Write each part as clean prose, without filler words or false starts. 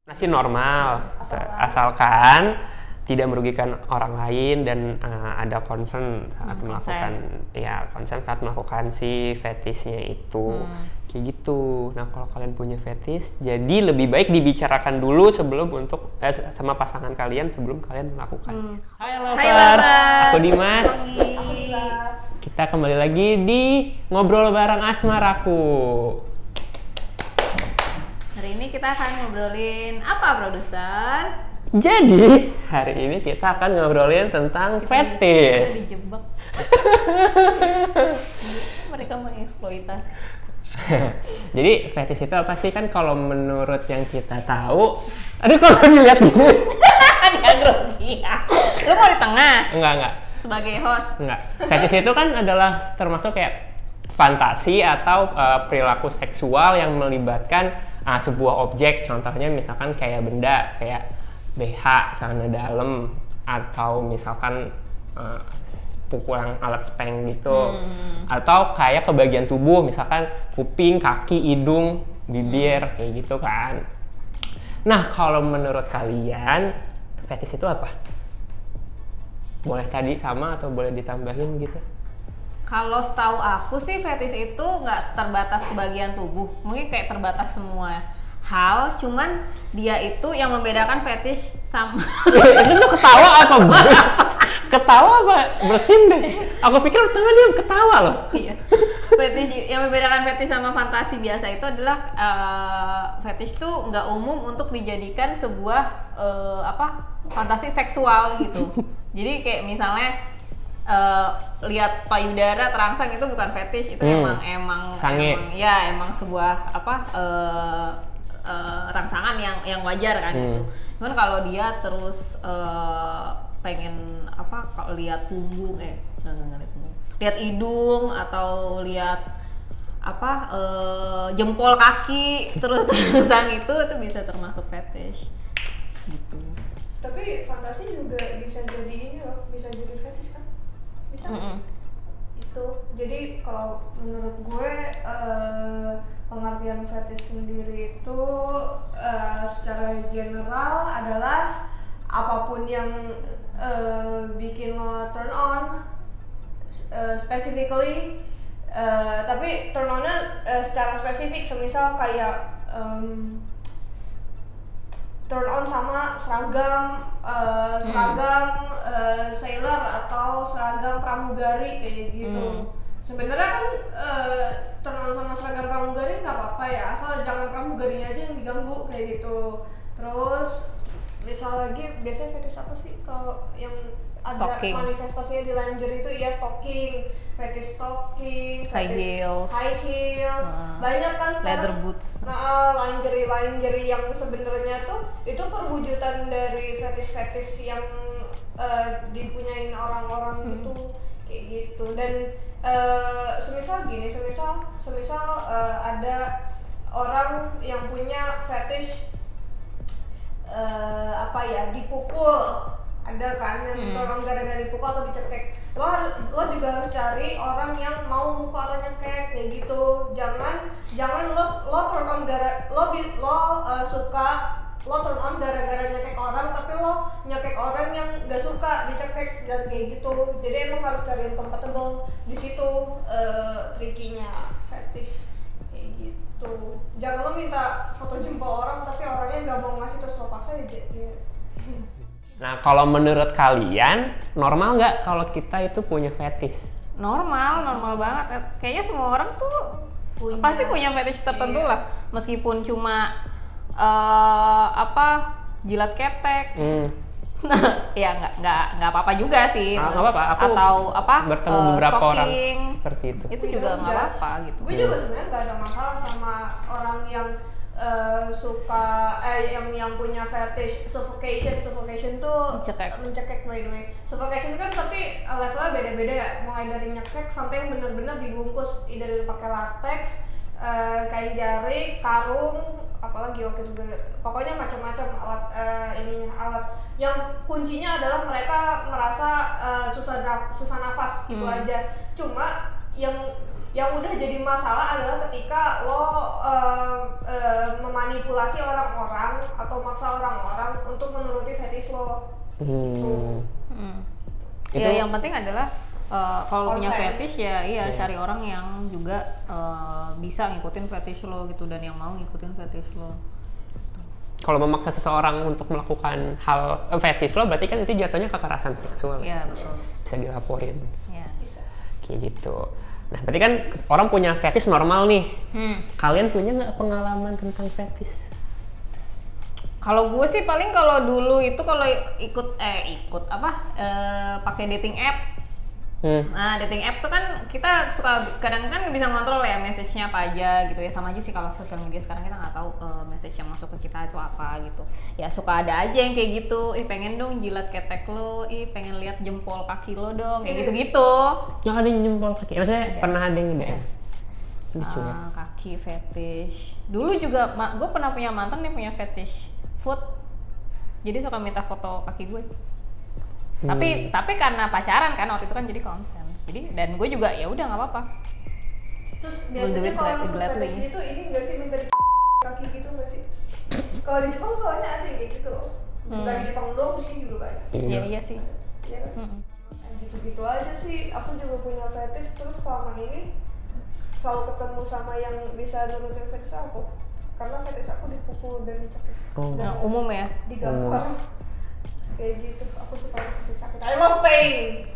Masih normal, asalkan tidak merugikan orang lain dan ada concern saat melakukan si fetishnya itu. Kayak gitu. Nah, kalau kalian punya fetish, jadi lebih baik dibicarakan dulu sebelum sama pasangan kalian sebelum kalian melakukan. Hai lovers, aku Dimas. Kita kembali lagi di Ngobrol Bareng Asmaraku. Hari ini kita akan ngobrolin apa, produser? Jadi, hari ini kita akan ngobrolin tentang fetish. Kita dijebak. Mereka mengeksploitasi. Jadi, fetish itu apa sih? Kan kalau menurut yang kita tahu, aduh kalau dilihat gini. Dia grogi. Lu mau di tengah? Enggak. Sebagai host? Enggak. Fetish itu kan adalah termasuk kayak fantasi atau perilaku seksual yang melibatkan sebuah objek, contohnya misalkan kayak benda, kayak BH, celana dalam, atau misalkan pukulan alat speng gitu, atau kayak ke bagian tubuh, misalkan kuping, kaki, hidung, bibir, kayak gitu kan. Nah, kalau menurut kalian, fetish itu apa? Boleh tadi sama atau boleh ditambahin gitu? Kalau setahu aku sih fetish itu nggak terbatas ke bagian tubuh, mungkin kayak terbatas semua hal, cuman dia itu yang membedakan fetish sama itu tuh ketawa apa? Ketawa apa? Bersin deh. Aku pikir tengah dia ketawa loh. Iya. Fetish yang membedakan fetish sama fantasi biasa itu adalah fetish tuh nggak umum untuk dijadikan sebuah fantasi seksual gitu. Jadi kayak misalnya lihat payudara terangsang itu bukan fetish, itu emang sebuah rangsangan yang wajar kan gitu. Cuman kalau dia terus pengen kalau lihat punggung lihat hidung atau lihat jempol kaki terus terangsang itu bisa termasuk fetish gitu. Tapi fantasi juga bisa jadi ini loh, bisa jadi fetish kan? Bisa itu. Jadi kalau menurut gue pengertian fetish sendiri itu secara general adalah apapun yang bikin lo turn on, specifically, tapi turn on-nya secara spesifik, semisal kayak turn on sama seragam sailor atau seragam pramugari kayak gitu. Sebenarnya kan turn on sama seragam pramugari nggak apa-apa ya, asal jangan pramugarinya aja yang diganggu kayak gitu. Terus misal lagi biasanya fetish apa sih kalau yang ada Stalking. Manifestasinya di lingerie itu ya stalking, fetish stalking, High heels. Banyak kan sekarang Leather boots. lingerie yang sebenarnya tuh itu perwujudan dari fetish yang dipunyain orang-orang gitu kayak gitu. Dan semisal ada orang yang punya fetish dipukul, ada kan yang orang gara-gara dipukul atau dicekek. Lo juga harus cari orang yang mau mukul orang nyekek kayak gitu. Jangan lo turn on lo turn on gara-gara nyekek orang, tapi lo nyekek orang yang gak suka dicekek dan kayak gitu. Jadi emang harus cari yang compatible di situ. Trikinya fetish kayak gitu. Jangan lo minta foto jempol orang tapi orangnya nggak mau ngasih terus lo paksa ya. Nah, kalau menurut kalian, normal nggak kalau kita itu punya fetish? Normal banget. Kayaknya semua orang tuh pasti punya fetish tertentu lah. Meskipun cuma jilat ketek. Ya nggak apa-apa juga sih. Nggak apa-apa. Aku atau bertemu beberapa orang stalking. seperti itu. Itu juga nggak apa-apa gitu. Gue juga sebenarnya nggak ada masalah sama orang yang yang punya fetish suffocation tuh mencekek by the way. Suffocation kan tapi levelnya beda-beda ya, mulai dari nyekek sampai yang benar-benar dibungkus, dari pakai latex, kain jari, karung, apalagi waktu itu pokoknya macam-macam alat yang kuncinya adalah mereka merasa susah nafas gitu aja. Cuma yang Yang udah jadi masalah adalah ketika lo memanipulasi orang-orang atau maksa orang-orang untuk menuruti fetish lo. Itu ya, yang penting adalah kalau punya Konsen. fetish ya iya cari orang yang juga bisa ngikutin fetish lo gitu dan yang mau ngikutin fetish lo. Kalau memaksa seseorang untuk melakukan hal fetish lo, berarti kan itu jatuhnya kekerasan seksual. Iya betul. Bisa dilaporin. Iya. Bisa. Kayak gitu. Nah, berarti kan orang punya fetish normal nih. Kalian punya nggak pengalaman tentang fetish? Kalau gue sih paling kalau dulu itu kalau ikut pakai dating app. Nah, dating app tuh kan kita suka kadang kan bisa ngontrol ya message-nya apa aja gitu ya, sama aja sih kalau sosial media sekarang kita nggak tahu message yang masuk ke kita itu apa gitu. Ya suka ada aja yang kayak gitu, pengen dong jilat ketek lo, pengen lihat jempol kaki lo dong, kayak gitu-gitu. Yang ada yang jempol kaki, maksudnya pernah ada yang DM? Lucu ya? Kaki fetish. Dulu juga gue pernah punya mantan yang punya fetish foot, jadi suka minta foto kaki gue. Tapi karena pacaran kan waktu itu kan jadi konsen. Jadi dan gue juga ya udah nggak apa-apa. Terus biasanya kalau fetish itu ini nggak sih minta di kaki gitu nggak sih? Kalau di Jepang soalnya ada yang kayak gitu. Bukan di Jepang doang, sih juga banyak. Iya sih. Iya kan? Gitu-gitu aja sih. Aku juga punya fetish, terus selama ini selalu ketemu sama yang bisa nurutin fetish aku. Karena fetish aku dipukul dan dicekik. Nah, umum ya. Digampar. Kayak gitu, aku suka sakit-sakit. I love pain.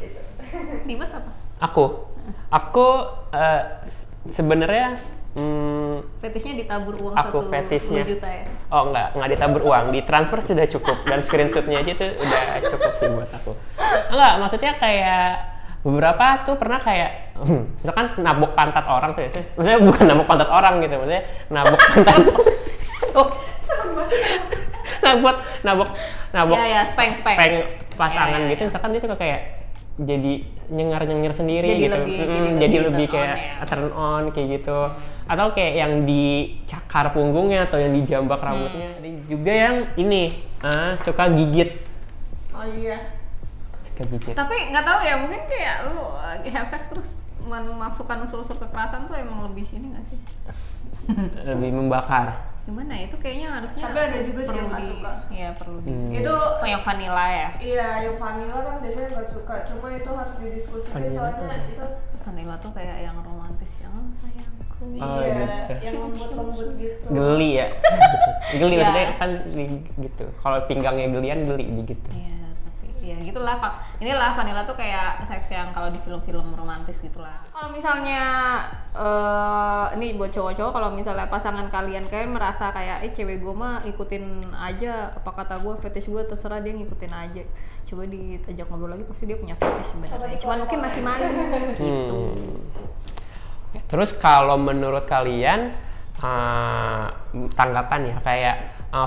Gitu. Dimas apa? Aku sebenarnya fetishnya ditabur uang aku 10 juta ya? Oh nggak ditabur uang, ditransfer sudah cukup dan screenshotnya aja tuh udah cukup sih buat aku. Enggak, maksudnya kayak beberapa tuh pernah kayak misalkan nabok pantat orang tuh ya, maksudnya bukan nabok pantat orang gitu, maksudnya nabok pantat nabok ya, speng pasangan ya. gitu, misalkan dia suka kayak jadi nyengar sendiri jadi gitu, jadi lebih kayak on, turn on kayak gitu, atau kayak yang dicakar punggungnya atau yang dijambak rambutnya. Ada juga yang ini suka gigit. Oh iya. Suka gigit. Tapi nggak tahu ya, mungkin kayak lu have sex terus memasukkan unsur-unsur kekerasan tuh emang lebih ini nggak sih? Lebih membakar. Gimana ya, itu kayaknya harusnya tapi ada juga sih yang nggak suka. Iya perlu di Itu yang vanilla ya. Iya, yang vanilla kan biasanya nggak suka, cuma itu harus didiskusikan soalnya itu Vanilla tuh kayak yang romantis yang sayangku. iya, yang lembut-lembut gitu. Geli ya. Geli maksudnya kan gitu. Kalau pinggangnya gelian geli gitu. Iya, tapi ya gitulah. Inilah vanilla tuh kayak seks yang kalau di film-film romantis gitulah. Kalau misalnya ini buat cowok-cowok, kalau misalnya pasangan kalian merasa kayak cewek gue mah ikutin aja apa kata gue, fetish gue terserah, dia ngikutin aja. Coba diajak ngobrol lagi, pasti dia punya fetish sebenarnya. Cuman mungkin masih malu gitu. Terus kalau menurut kalian tanggapan ya kayak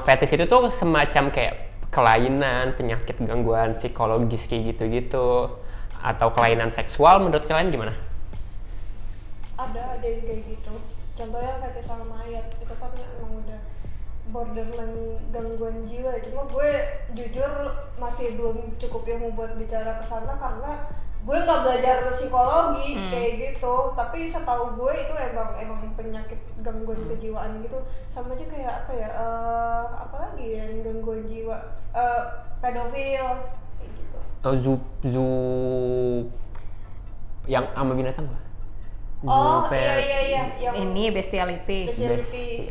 fetish itu tuh semacam kayak kelainan, penyakit gangguan psikologis kayak gitu-gitu, atau kelainan seksual, menurut kalian gimana? Ada yang kayak gitu. Contohnya fetish sama mayat, itu kan emang udah borderline gangguan jiwa. Cuma gue jujur masih belum cukup ilmu buat bicara kesana karena gue nggak belajar psikologi kayak gitu. Tapi setahu gue itu emang penyakit gangguan kejiwaan gitu. Sama aja kayak apa ya? Apa lagi yang gangguan jiwa? Pedofil kayak gitu. Yang sama binatang apa? Oh iya yang ini bestiality.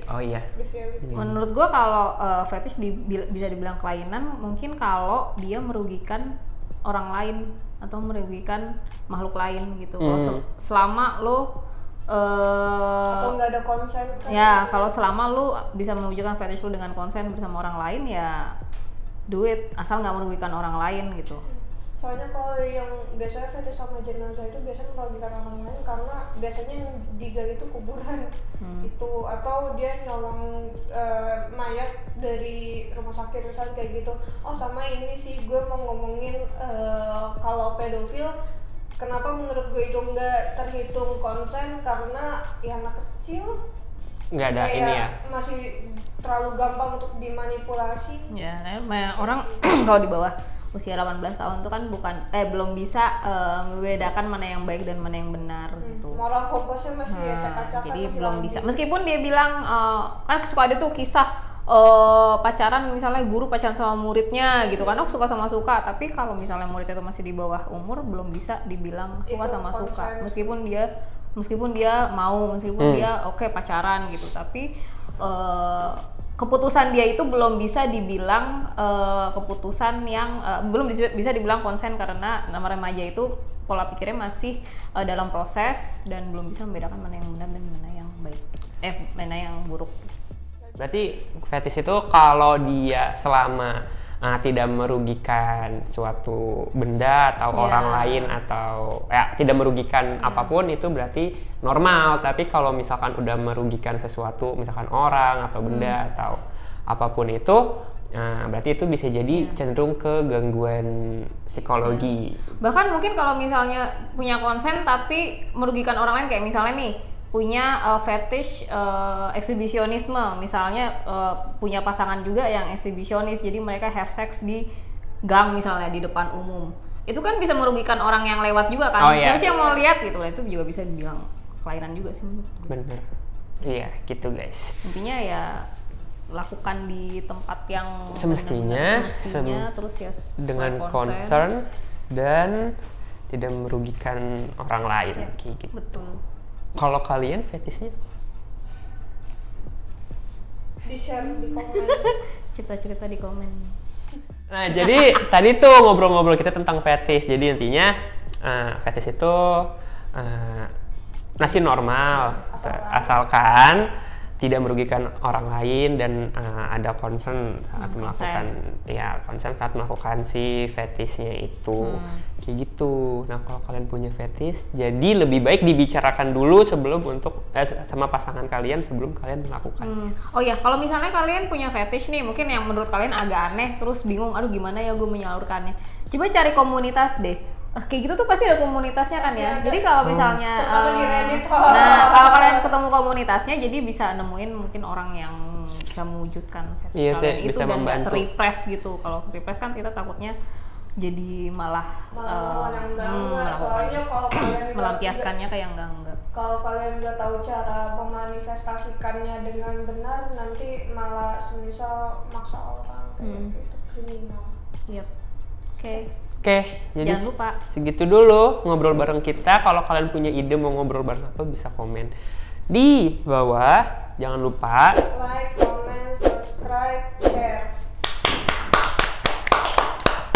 Oh iya. Bestiality. Menurut gua kalau fetish bisa dibilang kelainan mungkin kalau dia merugikan orang lain atau merugikan makhluk lain gitu. Kalau selama lo atau nggak ada konsen kan? Ya, kalau selama lu bisa mewujudkan fetish lu dengan konsen bersama orang lain ya do it, asal nggak merugikan orang lain gitu. Soalnya kalau yang biasanya fetish sama jenazah itu biasanya merugikan orang lain karena biasanya yang digali itu kuburan itu, atau dia nolong mayat dari rumah sakit misalnya kayak gitu. Oh sama ini sih gue mau ngomongin kalau pedofil, kenapa menurut gue itu nggak terhitung konsen karena ya anak kecil nggak ada kayak ini ya, masih terlalu gampang untuk dimanipulasi. Ya, orang kalau di bawah usia 18 tahun itu kan belum bisa membedakan mana yang baik dan mana yang benar gitu. Moral kompasnya masih acak-acakan. Jadi belum bisa. Meskipun dia bilang kan suka ada tuh kisah pacaran, misalnya guru pacaran sama muridnya gitu kan, suka, tapi kalau misalnya muridnya itu masih di bawah umur belum bisa dibilang suka sama suka. Meskipun dia mau, dia oke pacaran gitu, tapi keputusan dia itu belum bisa dibilang keputusan yang belum bisa dibilang konsen, karena nama remaja itu pola pikirnya masih dalam proses dan belum bisa membedakan mana yang benar dan mana yang baik, mana yang buruk. Berarti fetish itu kalau dia selama tidak merugikan suatu benda atau orang lain, atau tidak merugikan apapun, itu berarti normal. Tapi kalau misalkan udah merugikan sesuatu, misalkan orang atau benda atau apapun itu, berarti itu bisa jadi cenderung ke gangguan psikologi. Bahkan mungkin kalau misalnya punya konsen tapi merugikan orang lain, kayak misalnya nih punya fetish eksibisionisme, misalnya punya pasangan juga yang eksibisionis, jadi mereka have sex di gang misalnya, di depan umum, itu kan bisa merugikan orang yang lewat juga kan. Siapa sih yang mau lihat gitu lah, itu juga bisa dibilang kelainan juga sih. Bener, iya gitu guys. Intinya ya lakukan di tempat yang semestinya terus ya dengan concern dan tidak merugikan orang lain, kayak gitu. Betul. Kalau kalian fetishnya? Di-share di komen. Cerita-cerita di komen. Nah, jadi tadi tuh ngobrol-ngobrol kita tentang fetish. Jadi intinya fetish itu masih normal, asalkan tidak merugikan orang lain dan ada concern saat melakukan si fetishnya itu, kayak gitu. Nah, kalau kalian punya fetish, jadi lebih baik dibicarakan dulu sebelum sama pasangan kalian sebelum kalian melakukannya. Oh ya, kalau misalnya kalian punya fetish nih, mungkin yang menurut kalian agak aneh, terus bingung, aduh gimana ya gue menyalurkannya, coba cari komunitas deh. Kayak gitu tuh pasti ada komunitasnya kan ya. Jadi kalau misalnya kalau kalian ketemu komunitasnya, jadi bisa nemuin mungkin orang yang bisa mewujudkan fetish kalian itu dan nggak terrepress gitu. Kalau repress kan kita takutnya jadi malah soalnya kalau kalian melampiaskannya kayak enggak. Kalau kalian nggak tahu cara memanifestasikannya dengan benar, nanti malah semisal maksa orang kayak gitu, kriminal. Yep. Oke, jadi jangan lupa segitu dulu ngobrol bareng kita. Kalau kalian punya ide mau ngobrol bareng apa, bisa komen di bawah. Jangan lupa like, comment, subscribe, share.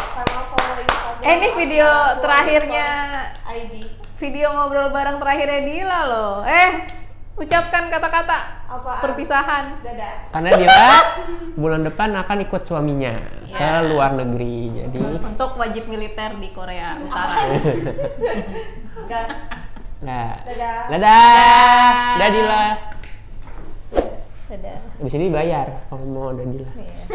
Sama follow Instagram. Ini video terakhirnya ID. Video ngobrol bareng terakhirnya Dila loh. Ucapkan kata-kata perpisahan. Dadah. Karena Dila bulan depan akan ikut suaminya ke luar negeri. Jadi untuk wajib militer di Korea Utara. Dadah Dila. Dadah. Abis ini bayar kalau mau ada Dila. Iya.